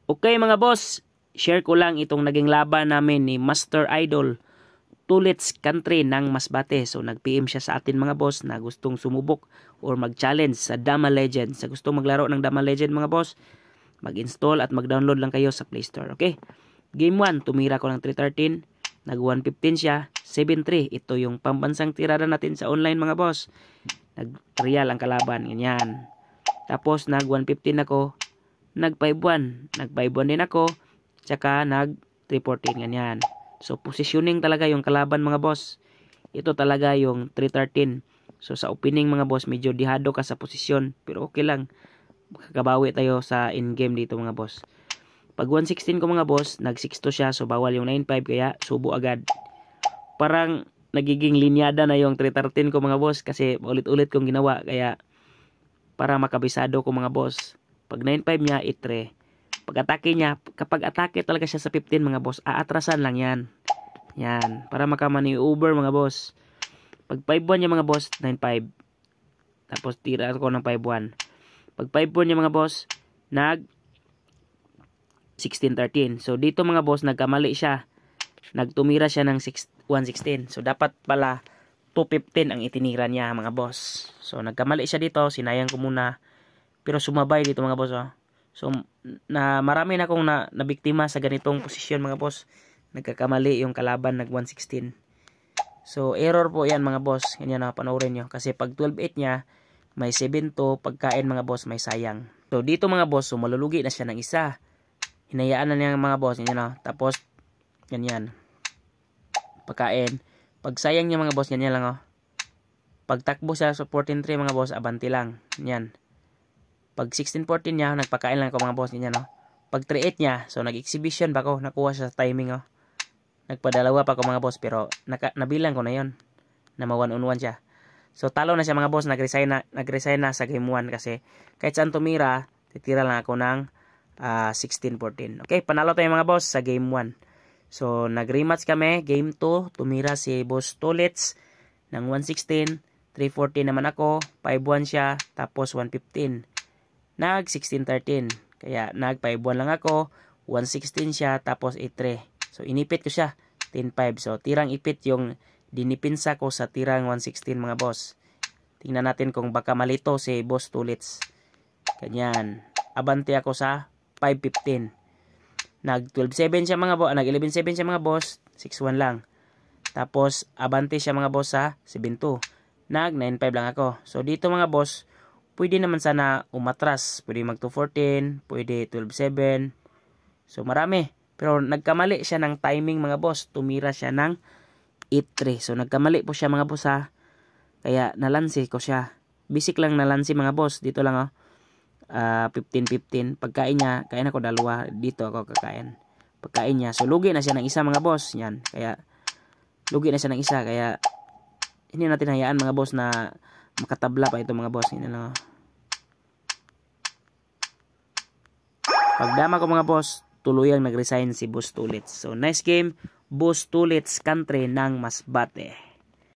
Okay mga boss, share ko lang itong naging laban namin ni Master Idol Tulits Country ng Masbate. So nag-PM siya sa atin mga boss na gustong sumubok or mag-challenge sa Dama Legend. Sa gustong maglaro ng Dama Legend mga boss, mag-install at mag-download lang kayo sa Play Store. Okay? Game 1, tumira ko ng 313. Nag-115 siya, 7-3. Ito yung pambansang tirada natin sa online mga boss. Nag-real ang kalaban, ganyan. Tapos nag-115 ako, nag-5-1. Nag-5-1 din ako, tsaka nag-314, ganyan. So positioning talaga yung kalaban mga boss. Ito talaga yung 313. So sa opening mga boss, medyo dihado ka sa posisyon. Pero okay lang, kakabawi tayo sa in-game dito mga boss. Pag 116 ko mga boss, nag-6-2 siya. So bawal yung 9-5, kaya subo agad. Parang nagiging linyada na yung 313 ko mga boss. Kasi ulit-ulit kong ginawa. Kaya para makabisado ko mga boss. Pag 9-5 niya, 8-3. Pag atake niya, kapag atake talaga siya sa 15 mga boss, aatrasan lang yan. Yan. Para makamani-over mga boss. Pag 5-1 niya mga boss, 9-5. Tapos tira ko ng 5-1. Pag 5-4 niya mga boss, nag 16-13. So dito mga boss, nagkamali siya. Nagtumira siya ng 116. So dapat pala 215 ang itinira niya mga boss. So nagkamali siya dito, sinayang ko muna. Pero sumabay dito mga boss. Oh. So na marami na akong nabiktima sa ganitong posisyon mga boss. Nagkakamali yung kalaban, nag 116. So error po yan mga boss. Ganyan na panoorin nyo. Kasi pag 12-8 niya, may 7-2. Pagkain mga boss, may sayang. So dito mga boss, so malulugi na siya ng isa. Hinayaan na niya mga boss. Ganyan na. Tapos, ganyan. Pagkain. Pag sayang niya mga boss, ganyan lang oh. Pag takbo siya sa 14-3 mga boss, abanti lang. Ganyan. Pag 16-14 niya, nagpakain lang ako mga boss. Ganyan oh. Pag 3-8 niya, so nag-exhibition pa ako. Nakuha siya sa timing oh. Nagpadalawa pa ako mga boss, pero nabilang ko na yon na ma 1-on-1 siya. So talo na siya mga boss, nag-resign na sa game 1 kasi kahit saan tumira, titira lang ako ng 16-14. Okay, panalo tayo mga boss sa game 1. So nag-rematch kami, game 2, tumira si Boss Tulits ng 116, 314 naman ako, 5-1 siya, tapos 115. Nag 16-13. Kaya nag 5-1 lang ako, 116 siya, tapos 8-3. So inipit ko siya, 10-5. So tirang ipit yung dinipinsa ko sa tirang 116 mga boss. Tingnan natin kung baka malito si Boss Tulits. Ganyan. Abante ako sa 5-15. Nag 12-7 siya mga boss, nag 11-7 siya mga boss, 6-1 lang. Tapos abante siya mga boss sa 7-2. Nag 9-5 lang ako. So dito mga boss, pwede naman sana umatras. Pwede mag 2-14, pwede 12-7. So marami. Pero nagkamali siya ng timing mga boss. Tumira siya ng 8-3. So nagkamali po siya mga boss ha. Kaya nalansi ko siya. Basic lang nalansi mga boss. Dito lang oh. 15-15. Pagkain niya, kain ako dalawa. Dito ako kakain. Pagkain niya. So lugi na siya ng isa mga boss. Yan. Kaya lugi na siya ng isa. Kaya hindi natin hayaan mga boss na makatabla pa ito mga boss. Yan lang oh. Pagdama ko mga boss, tuluyang nag-resign si Boss Tulits. So nice game, Boss Tulits Country ng Masbate.